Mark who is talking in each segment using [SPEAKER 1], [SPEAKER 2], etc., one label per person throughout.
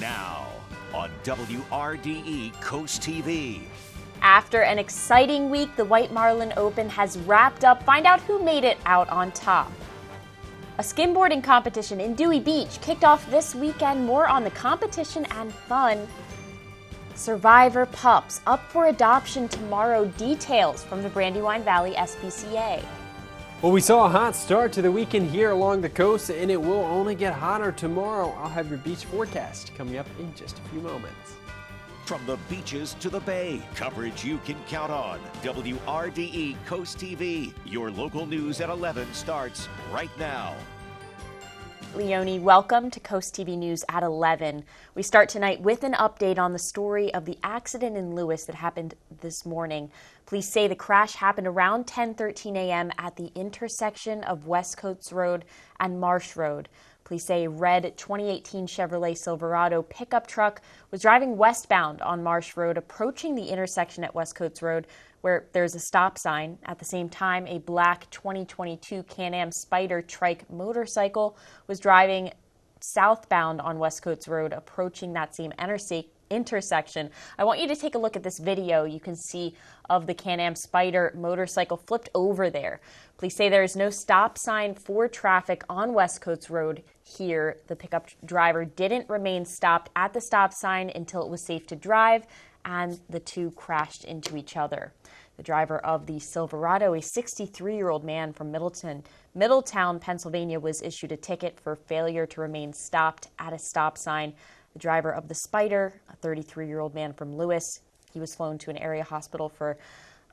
[SPEAKER 1] now on WRDE Coast TV.
[SPEAKER 2] After an exciting week, the White Marlin Open has wrapped up. Find out who made it out on top. A skimboarding competition in Dewey Beach kicked off this weekend. More on the competition and fun. Survivor pups up for adoption tomorrow. Details from the Brandywine Valley SPCA.
[SPEAKER 3] Well, we saw a hot start to the weekend here along the coast, and it will only get hotter tomorrow. I'll have your beach forecast coming up in just a few moments.
[SPEAKER 1] From the beaches to the bay, coverage you can count on. WRDE Coast TV. Your local news at 11 starts right now.
[SPEAKER 2] Leonie, welcome to Coast TV News at 11. We start tonight with an update on the story of the accident in Lewis that happened this morning. Police say the crash happened around 10:13 a.m. at the intersection of West Coast Road and Marsh Road. Police say a red 2018 Chevrolet Silverado pickup truck was driving westbound on Marsh Road, approaching the intersection at West Coast Road, where there's a stop sign. At the same time, a black 2022 Can-Am Spyder trike motorcycle was driving southbound on West Coast Road, approaching that same intersection. I want you to take a look at this video you can see of the Can-Am Spyder motorcycle flipped over there. Police say there is no stop sign for traffic on West Coast Road here. The pickup driver didn't remain stopped at the stop sign until it was safe to drive, and the two crashed into each other. The driver of the Silverado, a 63-year-old man from Middletown, Pennsylvania, was issued a ticket for failure to remain stopped at a stop sign. The driver of the Spyder, a 33-year-old man from Lewis, he was flown to an area hospital for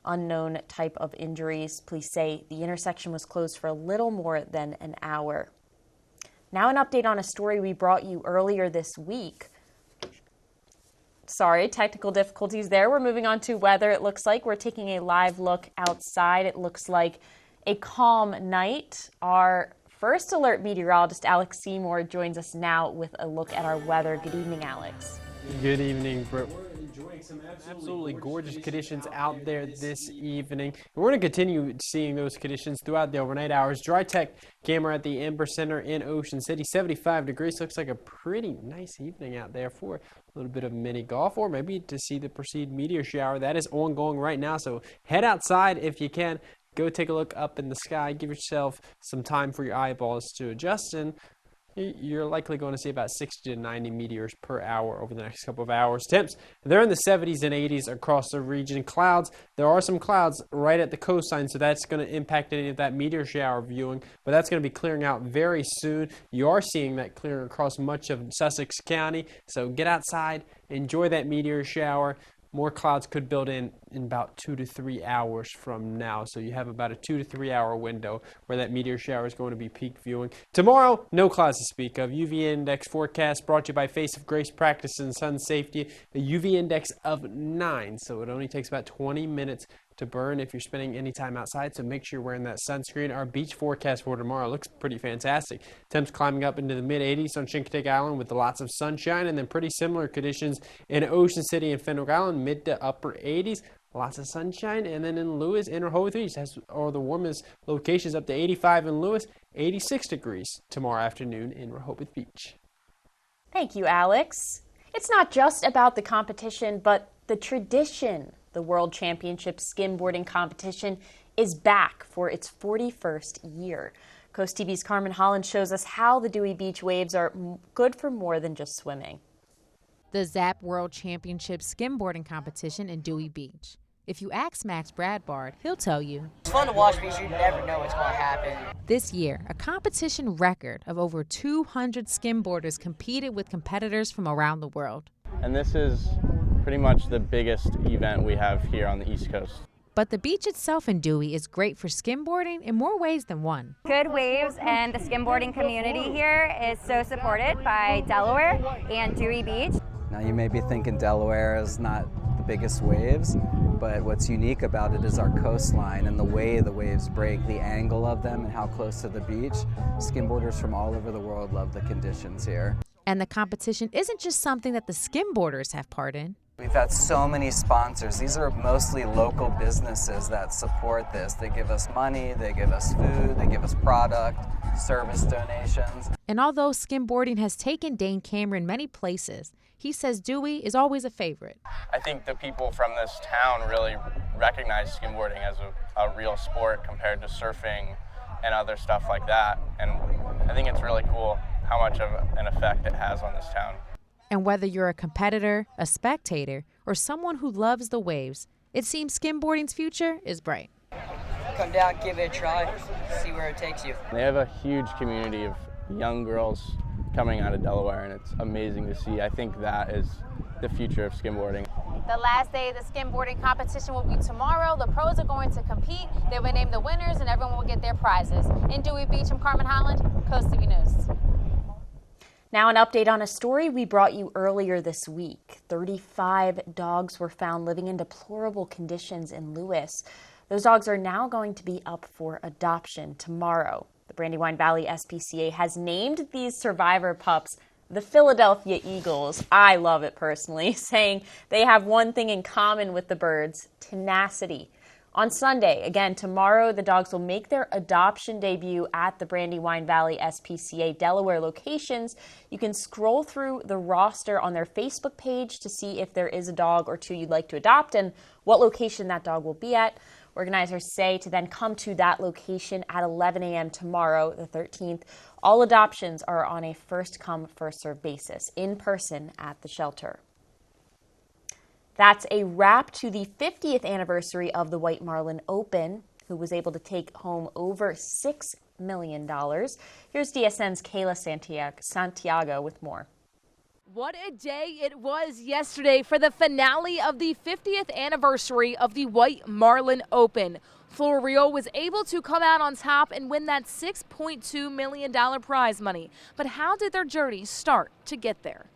[SPEAKER 2] unknown type of injuries. Police say the intersection was closed for a little more than an hour. Now an update on a story we brought you earlier this week. Sorry, technical difficulties there. We're moving on to weather. It looks like we're taking a live look outside. It looks like a calm night. Our first alert meteorologist, Alex Seymour, joins us now with a look at our weather. Good evening, Alex.
[SPEAKER 3] Good evening, Britt. We're enjoying some absolutely gorgeous conditions out there this evening. We're going to continue seeing those conditions throughout the overnight hours. Dry Tech camera at the Ember Center in Ocean City, 75 degrees. Looks like a pretty nice evening out there for a little bit of mini golf, or maybe to see the perceived meteor shower that is ongoing right now. So head outside if you can. Go take a look up in the sky. Give yourself some time for your eyeballs to adjust, and you're likely going to see about 60 to 90 meteors per hour over the next couple of hours. Temps, they're in the 70s and 80s across the region. Clouds, there are some clouds right at the coastline, so that's going to impact any of that meteor shower viewing, but that's going to be clearing out very soon. You are seeing that clearing across much of Sussex County, so get outside, enjoy that meteor shower. More clouds could build in about 2 to 3 hours from now. So you have about a 2 to 3 hour window where that meteor shower is going to be peak viewing. Tomorrow, no clouds to speak of. UV index forecast brought to you by Face of Grace Practice and Sun Safety. A UV index of 9. So it only takes about 20 minutes to burn if you're spending any time outside, so make sure you're wearing that sunscreen. Our beach forecast for tomorrow looks pretty fantastic. Temps climbing up into the mid-80s on Chincoteague Island with lots of sunshine, and then pretty similar conditions in Ocean City and Fenwick Island, mid to upper 80s. Lots of sunshine, and then in Lewis and Rehoboth Beach, are the warmest locations, up to 85 in Lewis, 86 degrees tomorrow afternoon in Rehoboth Beach.
[SPEAKER 2] Thank you, Alex. It's not just about the competition, but the tradition. The World Championship skimboarding competition is back for its 41st year. Coast TV's Carmen Holland shows us how the Dewey Beach waves are good for more than just swimming.
[SPEAKER 4] The ZAP World Championship skimboarding competition in Dewey Beach. If you ask Max Bradbard, he'll tell you.
[SPEAKER 5] It's fun to watch because you never know what's going to happen.
[SPEAKER 4] This year, a competition record of over 200 skimboarders competed with competitors from around the world.
[SPEAKER 6] And this is pretty much the biggest event we have here on the East Coast.
[SPEAKER 4] But the beach itself in Dewey is great for skimboarding in more ways than one.
[SPEAKER 7] Good waves, and the skimboarding community here is so supported by Delaware and Dewey Beach.
[SPEAKER 8] Now you may be thinking Delaware is not the biggest waves, but what's unique about it is our coastline and the way the waves break, the angle of them and how close to the beach. Skimboarders from all over the world love the conditions here.
[SPEAKER 4] And the competition isn't just something that the skimboarders have part in.
[SPEAKER 8] We've had so many sponsors. These are mostly local businesses that support this. They give us money, they give us food, they give us product, service donations.
[SPEAKER 4] And although skimboarding has taken Dane Cameron many places, he says Dewey is always a favorite.
[SPEAKER 6] I think the people from this town really recognize skimboarding as a real sport compared to surfing and other stuff like that. And I think it's really cool how much of an effect it has on this town.
[SPEAKER 4] And whether you're a competitor, a spectator, or someone who loves the waves, it seems skimboarding's future is bright.
[SPEAKER 5] Come down, give it a try, see where it takes you.
[SPEAKER 6] They have a huge community of young girls coming out of Delaware, and it's amazing to see. I think that is the future of skimboarding.
[SPEAKER 4] The last day of the skimboarding competition will be tomorrow. The pros are going to compete. They will name the winners, and everyone will get their prizes. In Dewey Beach, I'm Carmen Holland, Coast TV News.
[SPEAKER 2] Now an update on a story we brought you earlier this week. 35 dogs were found living in deplorable conditions in Lewis. Those dogs are now going to be up for adoption tomorrow. The Brandywine Valley SPCA has named these survivor pups the Philadelphia Eagles. I love it personally, saying they have one thing in common with the birds: tenacity. On Sunday, again tomorrow, the dogs will make their adoption debut at the Brandywine Valley SPCA Delaware locations. You can scroll through the roster on their Facebook page to see if there is a dog or two you'd like to adopt and what location that dog will be at. Organizers say to then come to that location at 11 a.m. tomorrow, the 13th. All adoptions are on a first-come, first-served basis, in person at the shelter. That's a wrap to the 50th anniversary of the White Marlin Open, who was able to take home over $6 million. Here's DSN's Kayla Santiago with more.
[SPEAKER 9] What a day it was yesterday for the finale of the 50th anniversary of the White Marlin Open. Florio was able to come out on top and win that $6.2 million prize money. But how did their journey start to get there?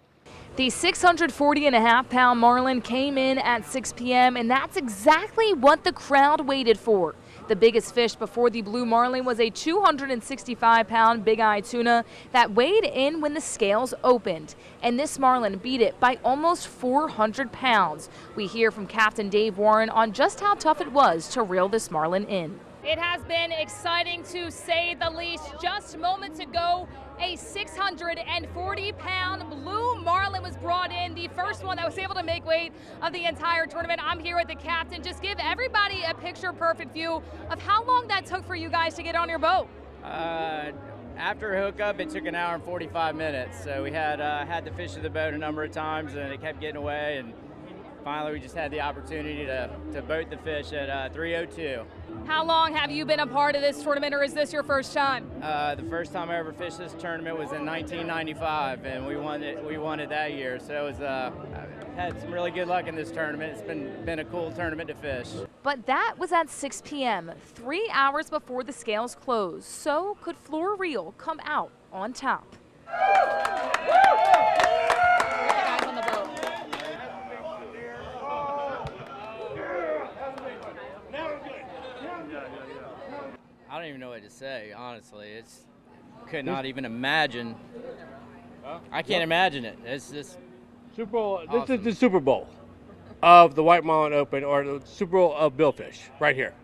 [SPEAKER 9] The 640.5-pound marlin came in at 6 p.m., and that's exactly what the crowd waited for. The biggest fish before the blue marlin was a 265-pound big-eye tuna that weighed in when the scales opened. And this marlin beat it by almost 400 pounds. We hear from Captain Dave Warren on just how tough it was to reel this marlin in.
[SPEAKER 10] It has been exciting to say the least. Just moments ago, a 640-pound blue marlin was brought in, the first one that was able to make weight of the entire tournament. I'm here with the captain. Just give everybody a picture-perfect view of how long that took for you guys to get on your boat.
[SPEAKER 11] After hookup, it took an hour and 45 minutes. So we had to fish the boat a number of times, and it kept getting away. And finally, we just had the opportunity to boat the fish at 3:02.
[SPEAKER 10] How long have you been a part of this tournament, or is this your first time?
[SPEAKER 11] The first time I ever fished this tournament was in 1995, and we won it that year. So it was I've had some really good luck in this tournament. It's been a cool tournament to fish.
[SPEAKER 9] But that was at 6 p.m., 3 hours before the scales closed. So could Flora Reel come out on top?
[SPEAKER 11] I don't even know what to say, honestly. Could not even imagine. I can't imagine it. It's just
[SPEAKER 12] Super Bowl.
[SPEAKER 11] Awesome.
[SPEAKER 12] This is the Super Bowl of the White Marlin Open, or the Super Bowl of Billfish, right here.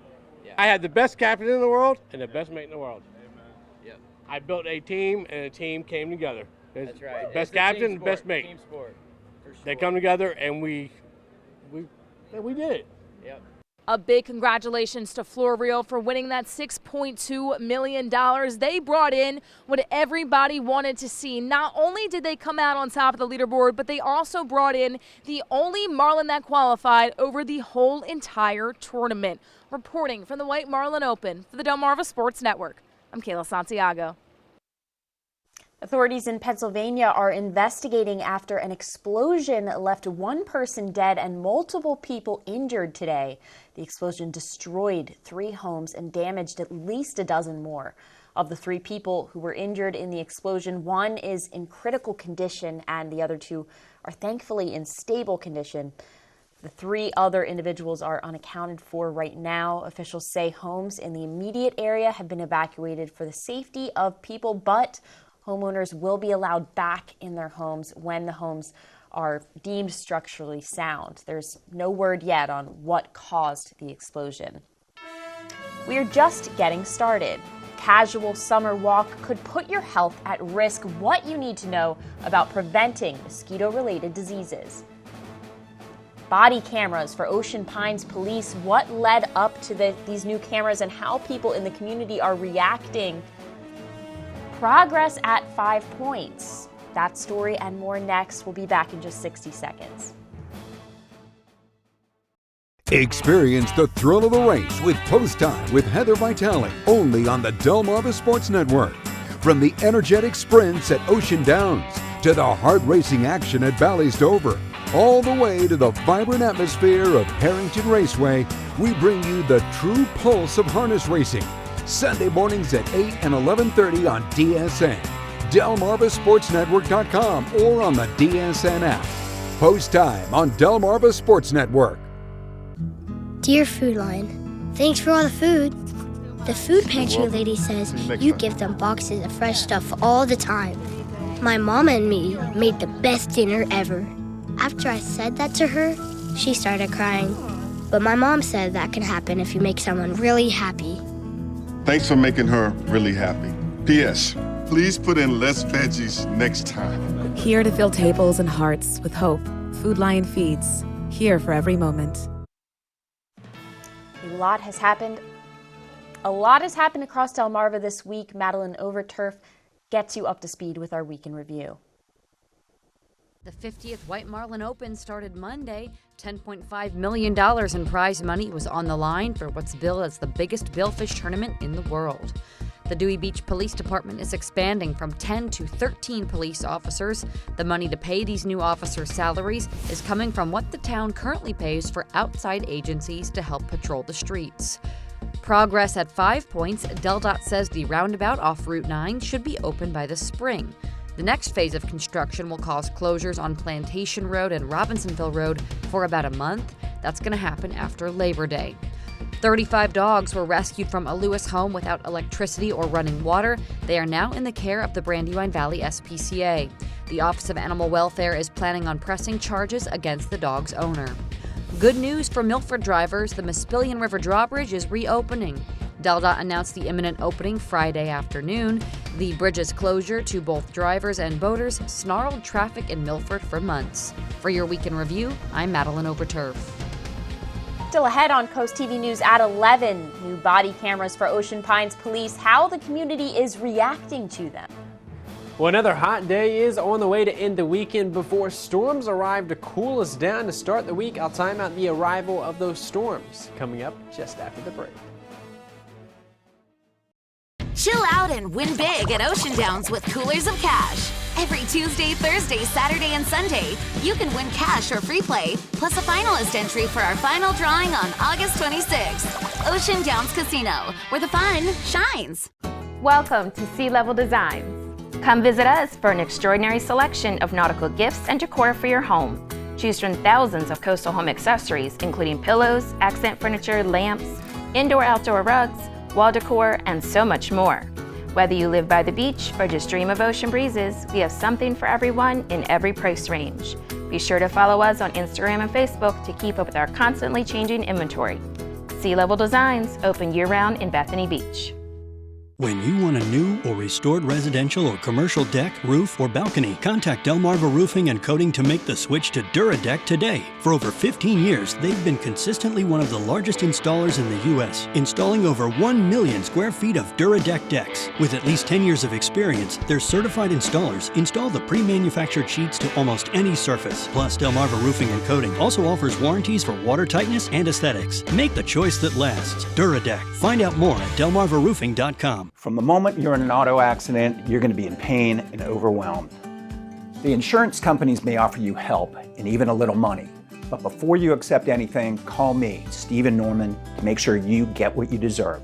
[SPEAKER 11] Yeah.
[SPEAKER 12] I had the best captain in the world and the best mate in the world.
[SPEAKER 11] Yep.
[SPEAKER 12] I built a team, and a team came together.
[SPEAKER 11] That's right.
[SPEAKER 12] Best captain, best mate.
[SPEAKER 11] Team sport. For sure.
[SPEAKER 12] They come together, and we did it.
[SPEAKER 11] Yep.
[SPEAKER 9] A big congratulations to Flora Reel for winning that $6.2 million. They brought in what everybody wanted to see. Not only did they come out on top of the leaderboard, but they also brought in the only marlin that qualified over the whole entire tournament. Reporting from the White Marlin Open for the Delmarva Sports Network, I'm Kayla Santiago.
[SPEAKER 2] Authorities in Pennsylvania are investigating after an explosion left one person dead and multiple people injured today. The explosion destroyed 3 homes and damaged at least a dozen more. Of the 3 people who were injured in the explosion, 1 is in critical condition and the other 2 are thankfully in stable condition. The 3 other individuals are unaccounted for right now. Officials say homes in the immediate area have been evacuated for the safety of people, but Homeowners will be allowed back in their homes when the homes are deemed structurally sound. There's no word yet on what caused the explosion. We're just getting started. Casual summer walk could put your health at risk. What you need to know about preventing mosquito-related diseases. Body cameras for Ocean Pines police. What led up to these new cameras and how people in the community are reacting. Progress at 5 points. That story and more next. We'll be back in just 60 seconds.
[SPEAKER 13] Experience the thrill of the race with Post Time with Heather Vitale, only on the Delmarva Sports Network. From the energetic sprints at Ocean Downs to the hard racing action at Bally's Dover, all the way to the vibrant atmosphere of Harrington Raceway, we bring you the true pulse of harness racing. Sunday mornings at 8 and 11:30 on DSN, DelmarvaSportsNetwork.com, or on the DSN app. Post Time on Delmarva Sports Network.
[SPEAKER 14] Dear Food Line, thanks for all the food. The food pantry lady says you give them boxes of fresh stuff all the time. My mama and me made the best dinner ever. After I said that to her, she started crying. But my mom said that can happen if you make someone really happy.
[SPEAKER 15] Thanks for making her really happy. P.S. Please put in less veggies next time.
[SPEAKER 16] Here to fill tables and hearts with hope. Food Lion Feeds. Here for every moment.
[SPEAKER 2] A lot has happened across Delmarva this week. Madeline Overturf gets you up to speed with our week in review.
[SPEAKER 17] The 50th White Marlin Open started Monday. $10.5 million in prize money was on the line for what's billed as the biggest billfish tournament in the world. The Dewey Beach Police Department is expanding from 10 to 13 police officers. The money to pay these new officers' salaries is coming from what the town currently pays for outside agencies to help patrol the streets. Progress at 5 points. DelDOT says the roundabout off Route 9 should be open by the spring. The next phase of construction will cause closures on Plantation Road and Robinsonville Road for about a month. That's going to happen after Labor Day. 35 dogs were rescued from a Lewis home without electricity or running water. They are now in the care of the Brandywine Valley SPCA. The Office of Animal Welfare is planning on pressing charges against the dog's owner. Good news for Milford drivers. The Maspillion River Drawbridge is reopening. DelDOT announced the imminent opening Friday afternoon. The bridge's closure to both drivers and boaters snarled traffic in Milford for months. For your week in review, I'm Madeline Overturf.
[SPEAKER 2] Still ahead on Coast TV News at 11, new body cameras for Ocean Pines police, how the community is reacting to them.
[SPEAKER 3] Well, another hot day is on the way to end the weekend before storms arrive to cool us down to start the week. I'll time out the arrival of those storms coming up just after the break.
[SPEAKER 18] Chill out and win big at Ocean Downs with Coolers of Cash. Every Tuesday, Thursday, Saturday, and Sunday, you can win cash or free play, plus a finalist entry for our final drawing on August 26th. Ocean Downs Casino, where the fun shines.
[SPEAKER 19] Welcome to Sea Level Designs. Come visit us for an extraordinary selection of nautical gifts and decor for your home. Choose from thousands of coastal home accessories, including pillows, accent furniture, lamps, indoor-outdoor rugs, wall decor, and so much more. Whether you live by the beach or just dream of ocean breezes, we have something for everyone in every price range. Be sure to follow us on Instagram and Facebook to keep up with our constantly changing inventory. Sea Level Designs, open year-round in Bethany Beach.
[SPEAKER 20] When you want a new or restored residential or commercial deck, roof, or balcony, contact Delmarva Roofing and Coating to make the switch to DuraDeck today. For over 15 years, they've been consistently one of the largest installers in the U.S., installing over 1 million square feet of DuraDeck decks. With at least 10 years of experience, their certified installers install the pre-manufactured sheets to almost any surface. Plus, Delmarva Roofing and Coating also offers warranties for water tightness and aesthetics. Make the choice that lasts. DuraDeck. Find out more at delmarvaroofing.com.
[SPEAKER 21] From the moment you're in an auto accident, you're going to be in pain and overwhelmed. The insurance companies may offer you help and even a little money, but before you accept anything, call me, Stephen Norman, to make sure you get what you deserve.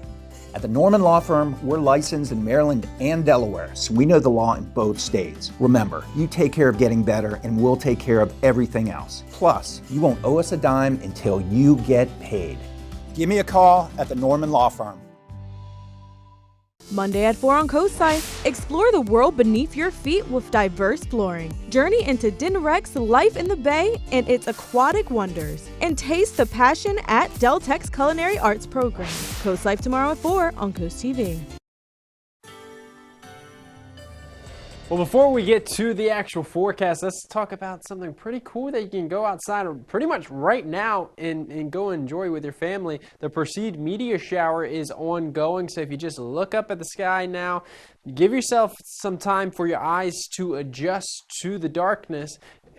[SPEAKER 21] At the Norman Law Firm, we're licensed in Maryland and Delaware, so we know the law in both states. Remember, you take care of getting better and we'll take care of everything else. Plus, you won't owe us a dime until you get paid. Give me a call at the Norman Law Firm.
[SPEAKER 1] Monday at 4 on Coastline, explore the world beneath your feet with diverse flooring. Journey into Dinrec's life in the Bay and its aquatic wonders. And taste the passion at Del Tech's Culinary Arts program. Coast Life tomorrow at 4 on Coast TV.
[SPEAKER 3] Well, before we get to the actual forecast, let's talk about something pretty cool that you can go outside pretty much right now and go enjoy with your family. The Perceived meteor shower is ongoing, so if you just look up at the sky now, give yourself some time for your eyes to adjust to the darkness,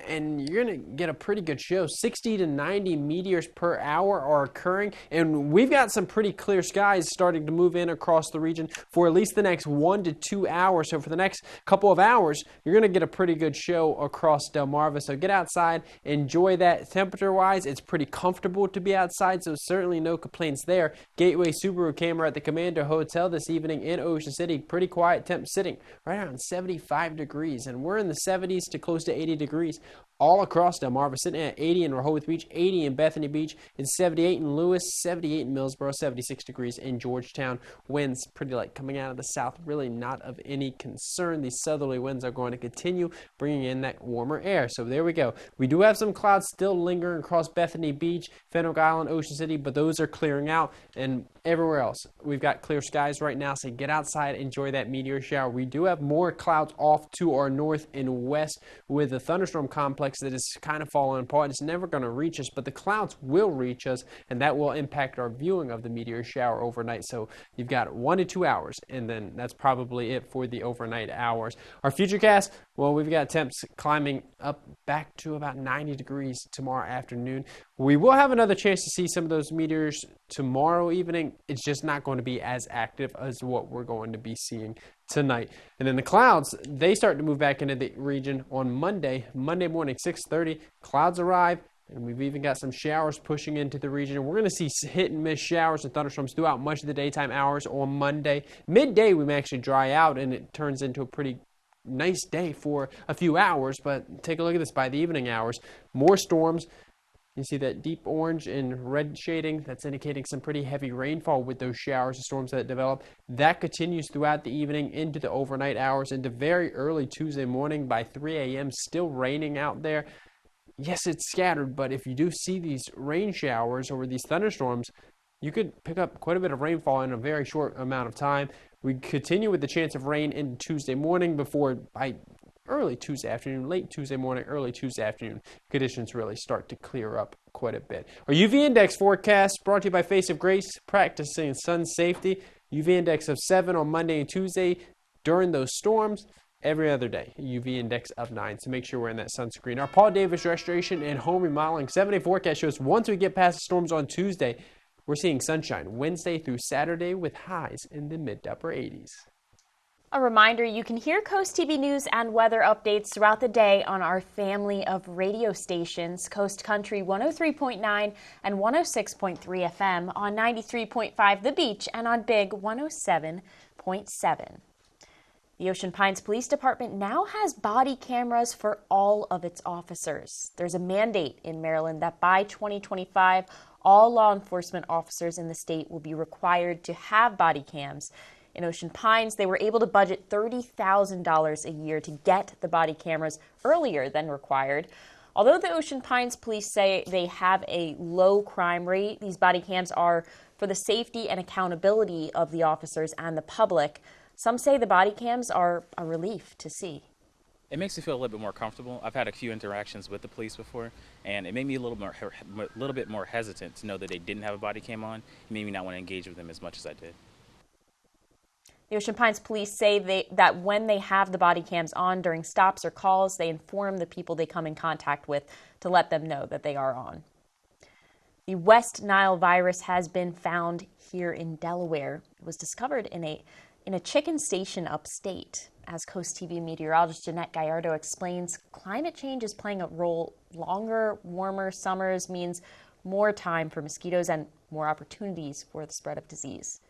[SPEAKER 3] and you're going to get a pretty good show. 60 to 90 meteors per hour are occurring, and we've got some pretty clear skies starting to move in across the region for at least the next 1 to 2 hours. So for the next couple of hours, you're going to get a pretty good show across Delmarva. So get outside, enjoy that. Temperature-wise, it's pretty comfortable to be outside, so certainly no complaints there. Gateway Subaru camera at the Commander Hotel this evening in Ocean City. Pretty quiet temp sitting right around 75 degrees, and we're in the 70s to close to 80 degrees. All across Delmarva, sitting at 80 in Rehoboth Beach, 80 in Bethany Beach, and 78 in Lewis, 78 in Millsboro, 76 degrees in Georgetown. Winds pretty light coming out of the south, really not of any concern. These southerly winds are going to continue bringing in that warmer air. So there we go. We do have some clouds still lingering across Bethany Beach, Fenwick Island, Ocean City, but those are clearing out, and everywhere else we've got clear skies right now. So get outside, enjoy that meteor shower. We do have more clouds off to our north and west with the thunderstorm complex that is kind of falling apart. It's never going to reach us, but the clouds will reach us, and that will impact our viewing of the meteor shower overnight. So you've got 1 to 2 hours, and then that's probably it for the overnight hours. Our futurecast, well, we've got temps climbing up back to about 90 degrees tomorrow afternoon. We will have another chance to see some of those meteors tomorrow evening. It's just not going to be as active as what we're going to be seeing tonight. And then the clouds, they start to move back into the region on Monday morning, 6:30. Clouds arrive, and we've even got some showers pushing into the region. We're going to see hit and miss showers and thunderstorms throughout much of the daytime hours on Monday. Midday, we may actually dry out, and it turns into a pretty nice day for a few hours. But take a look at this by the evening hours. More storms. You see that deep orange and red shading. That's indicating some pretty heavy rainfall with those showers and storms that develop. That continues throughout the evening into the overnight hours into very early Tuesday morning by 3 a.m. Still raining out there. Yes, it's scattered, but if you do see these rain showers or these thunderstorms, you could pick up quite a bit of rainfall in a very short amount of time. We continue with the chance of rain into Tuesday morning before by early Tuesday afternoon, late Tuesday morning, early Tuesday afternoon, conditions really start to clear up quite a bit. Our UV index forecast brought to you by Face of Grace, practicing sun safety. UV index of 7 on Monday and Tuesday during those storms. Every other day, UV index of 9, so make sure we're in that sunscreen. Our Paul Davis Restoration and Home Remodeling 7-day forecast shows once we get past the storms on Tuesday, we're seeing sunshine Wednesday through Saturday with highs in the mid to upper 80s.
[SPEAKER 2] A reminder, you can hear Coast TV news and weather updates throughout the day on our family of radio stations, Coast Country 103.9 and 106.3 FM, on 93.5 The Beach, and on Big 107.7. The Ocean Pines Police Department now has body cameras for all of its officers. There's a mandate in Maryland that by 2025, all law enforcement officers in the state will be required to have body cams. In Ocean Pines, they were able to budget $30,000 a year to get the body cameras earlier than required. Although the Ocean Pines police say they have a low crime rate, these body cams are for the safety and accountability of the officers and the public. Some say the body cams are a relief to see.
[SPEAKER 22] It makes me feel a little bit more comfortable. I've had a few interactions with the police before, and it made me a little bit more hesitant to know that they didn't have a body cam on. It made me not want to engage with them as much as I did.
[SPEAKER 2] The Ocean Pines police say that when they have the body cams on during stops or calls, they inform the people they come in contact with to let them know that they are on. The West Nile virus has been found here in Delaware. It was discovered in a chicken station upstate. As Coast TV meteorologist Jeanette Gallardo explains, climate change is playing a role. Longer, warmer summers means more time for mosquitoes and more opportunities for the spread of disease.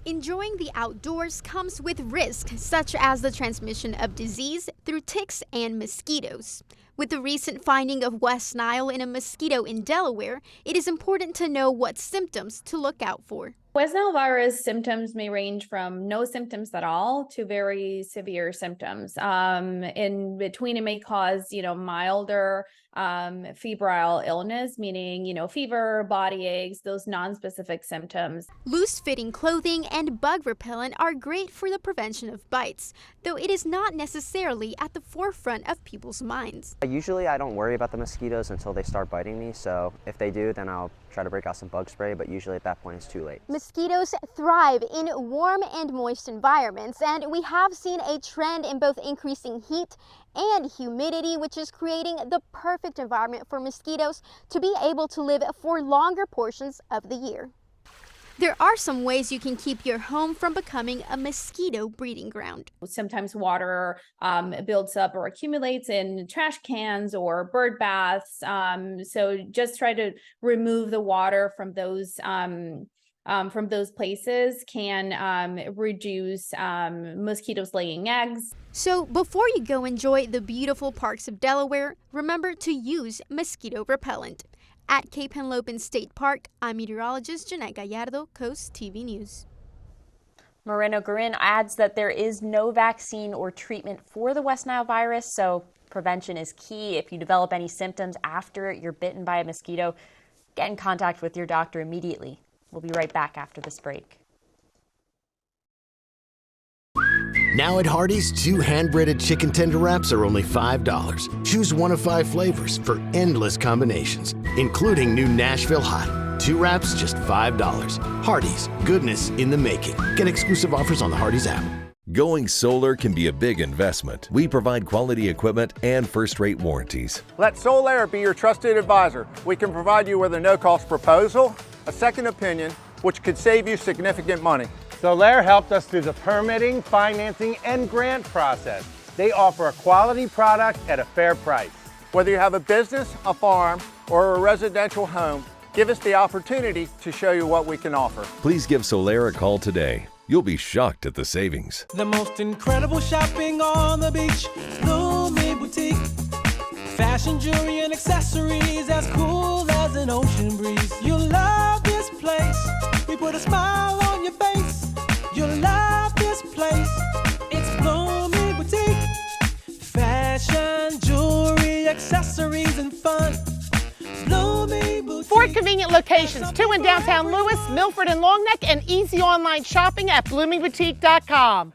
[SPEAKER 23] Enjoying the outdoors comes with risk, such as the transmission of disease through ticks and mosquitoes. With the recent finding of West Nile in a mosquito in Delaware, it is important to know what symptoms to look out for.
[SPEAKER 5] West Nile virus symptoms may range from no symptoms at all to very severe symptoms. In between, it may cause, milder febrile illness, meaning, fever, body aches, those non-specific symptoms.
[SPEAKER 23] Loose-fitting clothing and bug repellent are great for the prevention of bites, though it is not necessarily at the forefront of people's minds.
[SPEAKER 7] Usually I don't worry about the mosquitoes until they start biting me, so if they do, then I'll try to break out some bug spray, but usually at that point it's too late.
[SPEAKER 23] Mosquitoes thrive in warm and moist environments, and we have seen a trend in both increasing heat and humidity, which is creating the perfect environment for mosquitoes to be able to live for longer portions of the year. There are some ways you can keep your home from becoming a mosquito breeding ground.
[SPEAKER 5] Sometimes water builds up or accumulates in trash cans or bird baths. So just try to remove the water from those places can reduce mosquitoes laying eggs.
[SPEAKER 23] So before you go enjoy the beautiful parks of Delaware, remember to use mosquito repellent. At Cape Henlopen State Park, I'm meteorologist Jeanette Gallardo, Coast TV News.
[SPEAKER 2] Moreno Guerin adds that there is no vaccine or treatment for the West Nile virus, so prevention is key. If you develop any symptoms after you're bitten by a mosquito, get in contact with your doctor immediately. We'll be right back after this break.
[SPEAKER 8] Now at Hardee's, 2 hand-breaded chicken tender wraps are only $5. Choose one of 5 flavors for endless combinations, including new Nashville Hot. 2 wraps, just $5. Hardee's, goodness in the making. Get exclusive offers on the Hardee's app.
[SPEAKER 24] Going solar can be a big investment. We provide quality equipment and first-rate warranties.
[SPEAKER 25] Let Solaire be your trusted advisor. We can provide you with a no-cost proposal, a second opinion, which could save you significant money.
[SPEAKER 26] Solaire helped us through the permitting, financing, and grant process. They offer a quality product at a fair price.
[SPEAKER 25] Whether you have a business, a farm, or a residential home, give us the opportunity to show you what we can offer.
[SPEAKER 24] Please give Solaire a call today. You'll be shocked at the savings.
[SPEAKER 27] The most incredible shopping on the beach, Blooming Boutique. Fashion, jewelry, and accessories as cool as an ocean breeze. You'll love this place. We put a smile on your face. You'll love this place. It's Blooming Boutique. Fashion, jewelry, accessories, and fun. Blooming Boutique.
[SPEAKER 28] 4 convenient locations, 2 in downtown Lewis, Milford, and Longneck, and easy online shopping at bloomingboutique.com.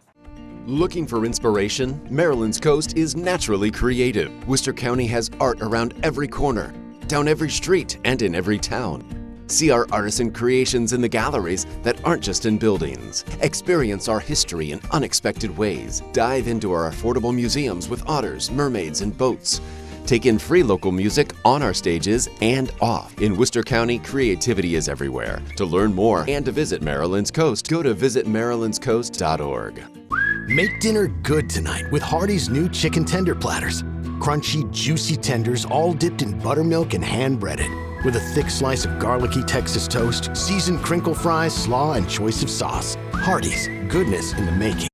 [SPEAKER 29] Looking for inspiration? Maryland's coast is naturally creative. Worcester County has art around every corner, down every street, and in every town. See our artisan creations in the galleries that aren't just in buildings. Experience our history in unexpected ways. Dive into our affordable museums with otters, mermaids, and boats. Take in free local music on our stages and off. In Worcester County, creativity is everywhere. To learn more and to visit Maryland's Coast, go to visitmarylandscoast.org.
[SPEAKER 8] Make dinner good tonight with Hardee's new chicken tender platters. Crunchy, juicy tenders all dipped in buttermilk and hand-breaded. With a thick slice of garlicky Texas toast, seasoned crinkle fries, slaw, and choice of sauce. Hardee's, goodness in the making.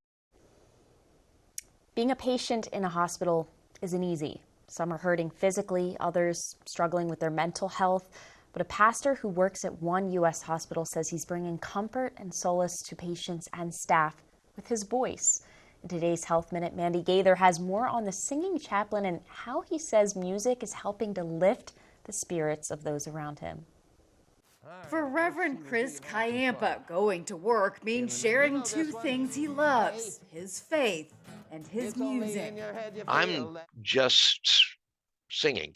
[SPEAKER 2] Being a patient in a hospital isn't easy. Some are hurting physically, others struggling with their mental health. But a pastor who works at one U.S. hospital says he's bringing comfort and solace to patients and staff with his voice. In today's Health Minute, Mandy Gaither has more on the singing chaplain and how he says music is helping to lift the spirits of those around him.
[SPEAKER 30] For Reverend Chris Kayampa, going to work means sharing 2 things he loves, his faith and his music.
[SPEAKER 31] I'm just singing.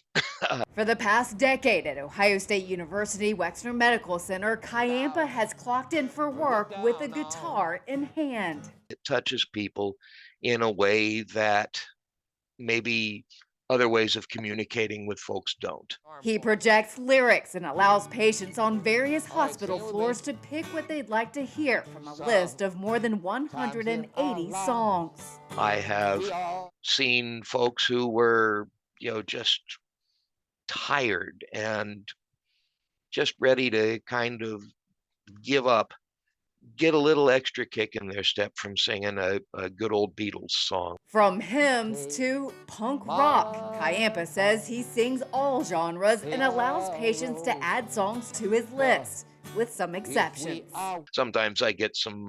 [SPEAKER 30] For the past decade at Ohio State University Wexner Medical Center, Kayampa has clocked in for work with a guitar in hand.
[SPEAKER 31] It touches people in a way that maybe other ways of communicating with folks don't.
[SPEAKER 30] He projects lyrics and allows patients on various hospital floors to pick what they'd like to hear from a list of more than 180 songs.
[SPEAKER 31] I have seen folks who were, just tired and just ready to kind of give up, get a little extra kick in their step from singing a good old Beatles song.
[SPEAKER 30] From hymns to punk rock, Kayampa says he sings all genres and allows patients to add songs to his list. with some exceptions.
[SPEAKER 31] Sometimes I get some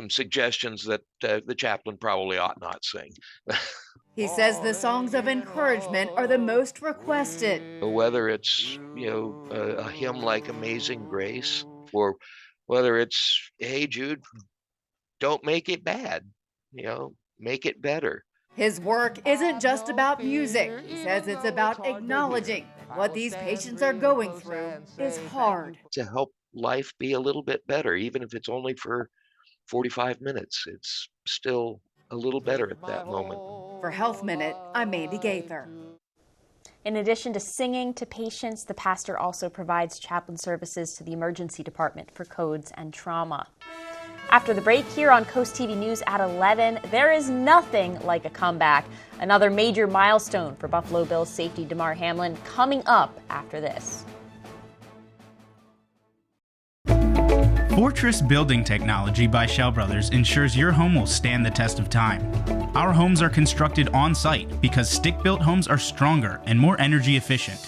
[SPEAKER 31] suggestions that the chaplain probably ought not sing.
[SPEAKER 30] He says the songs of encouragement are the most requested.
[SPEAKER 31] Whether it's, a hymn like Amazing Grace, or whether it's, hey Jude, don't make it bad, make it better.
[SPEAKER 30] His work isn't just about music. He says it's about acknowledging that what these patients are going through is hard.
[SPEAKER 31] To help life be a little bit better, even if it's only for 45 minutes, it's still a little better at that moment.
[SPEAKER 30] For Health Minute, I'm Mandy Gaither.
[SPEAKER 2] In addition to singing to patients, the pastor also provides chaplain services to the emergency department for codes and trauma. After the break here on Coast TV News at 11, there is nothing like a comeback. Another major milestone for Buffalo Bills safety Damar Hamlin coming up after this.
[SPEAKER 4] Fortress Building Technology by Shell Brothers ensures your home will stand the test of time. Our homes are constructed on-site because stick-built homes are stronger and more energy efficient.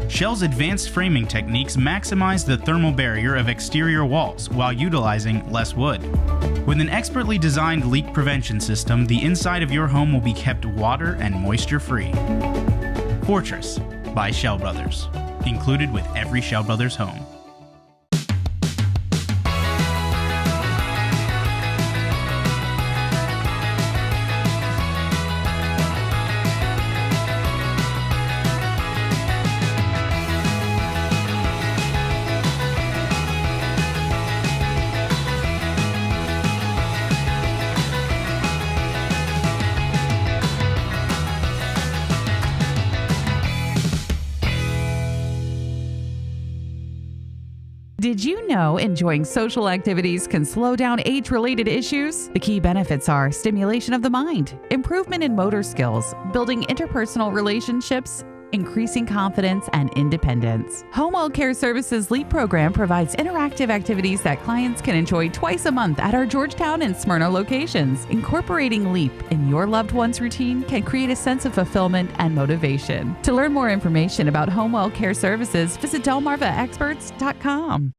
[SPEAKER 4] Shell's advanced framing techniques maximize the thermal barrier of exterior walls while utilizing less wood. With an expertly designed leak prevention system, the inside of your home will be kept water and moisture-free. Fortress by Shell Brothers, included with every Shell Brothers home.
[SPEAKER 6] Did you know enjoying social activities can slow down age-related issues? The key benefits are stimulation of the mind, improvement in motor skills, building interpersonal relationships, increasing confidence and independence. Home Well Care Services LEAP program provides interactive activities that clients can enjoy twice a month at our Georgetown and Smyrna locations. Incorporating LEAP in your loved one's routine can create a sense of fulfillment and motivation. To learn more information about Home Well Care Services, visit delmarvaexperts.com.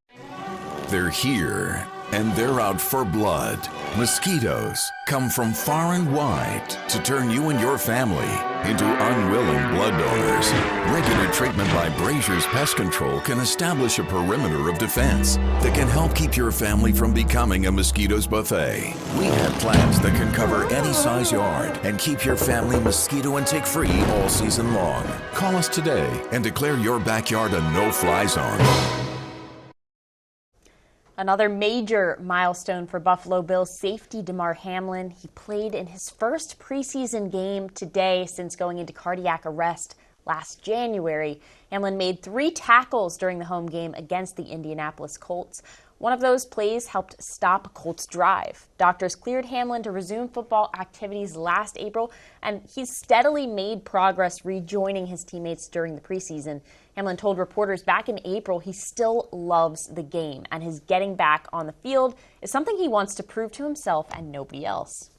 [SPEAKER 9] They're here, and they're out for blood. Mosquitoes come from far and wide to turn you and your family into unwilling blood donors. Regular treatment by Brazier's Pest Control can establish a perimeter of defense that can help keep your family from becoming a mosquitoes buffet. We have plans that can cover any size yard and keep your family mosquito and tick free all season long. Call us today and declare your backyard a no-fly zone.
[SPEAKER 2] Another major milestone for Buffalo Bills safety Damar Hamlin. He played in his first preseason game today since going into cardiac arrest last January. Hamlin made 3 tackles during the home game against the Indianapolis Colts. One of those plays helped stop a Colts drive. Doctors cleared Hamlin to resume football activities last April, and he's steadily made progress rejoining his teammates during the preseason. Hamlin told reporters back in April he still loves the game, and his getting back on the field is something he wants to prove to himself and nobody else.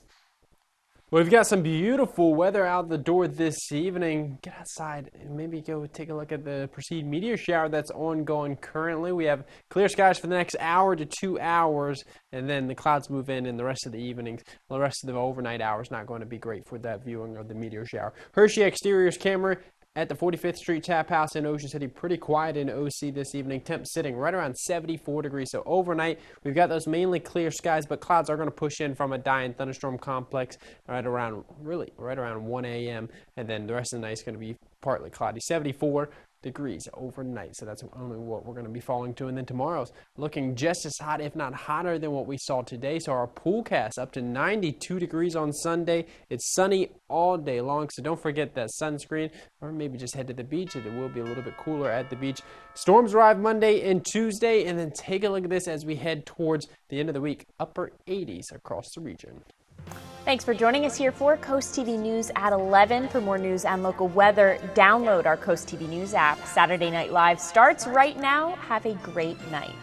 [SPEAKER 3] Well, we've got some beautiful weather out the door this evening. Get outside and maybe go take a look at the perceived meteor shower that's ongoing currently. We have clear skies for the next hour to 2 hours, and then the clouds move in the rest of the evenings. Well, the rest of the overnight hours not going to be great for that viewing of the meteor shower. Hershey Exteriors camera at the 45th Street Tap House in Ocean City. Pretty quiet in OC this evening. Temp sitting right around 74 degrees. So overnight, we've got those mainly clear skies, but clouds are going to push in from a dying thunderstorm complex right around 1 a.m. And then the rest of the night is going to be partly cloudy. 74 degrees overnight. So that's only what we're going to be falling to. And then tomorrow's looking just as hot, if not hotter than what we saw today. So our poolcast up to 92 degrees on Sunday. It's sunny all day long. So don't forget that sunscreen, or maybe just head to the beach. It will be a little bit cooler at the beach. Storms arrive Monday and Tuesday. And then take a look at this as we head towards the end of the week. Upper 80s across the region.
[SPEAKER 2] Thanks for joining us here for Coast TV News at 11. For more news and local weather, download our Coast TV News app. Saturday Night Live starts right now. Have a great night.